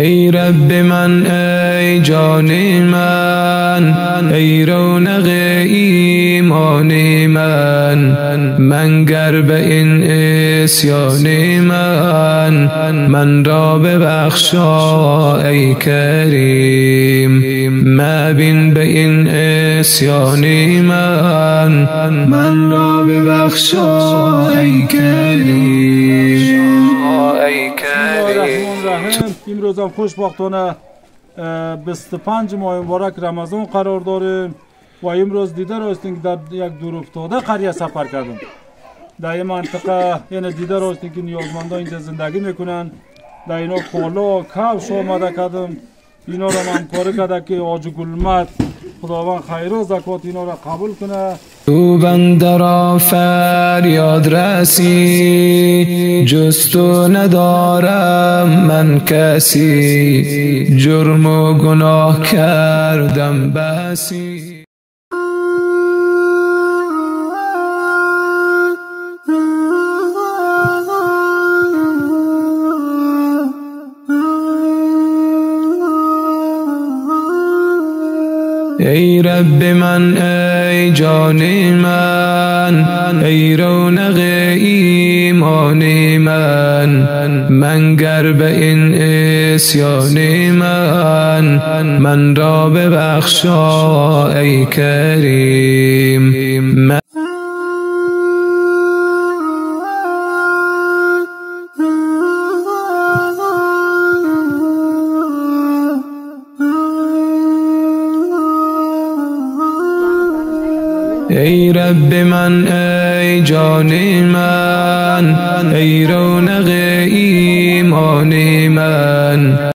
ای رب من ای جان من، ای رونق ایمان من گر به این عصیان من را ببخشا ای کریم. مبین به این عصیان من را ببخشا ای کریم. امروز هم خوشبختانه 25 ماه مبارک رمضان قرار داریم و امروز دیده راستیم که در یک دور افتاده قریه سفر کردیم. در این منطقه یعنی دیده راستیم که نیازمندان اینجا زندگی میکنن. در اینا پالا و کفش آمده کردیم. اینا را من پاره کرده که آج گلمت خداوند خیر و زکات اینا را قبول کنه. تو بنده را فریاد رسی، جز تو ندارم من کسی، جرم و گناه کردم بسی. ای رب من ای جان من، ای رونق ایمان من گر به این عصیان من را ببخشا ای کریم. ای رب من ای جان من، ای رونق ایمان من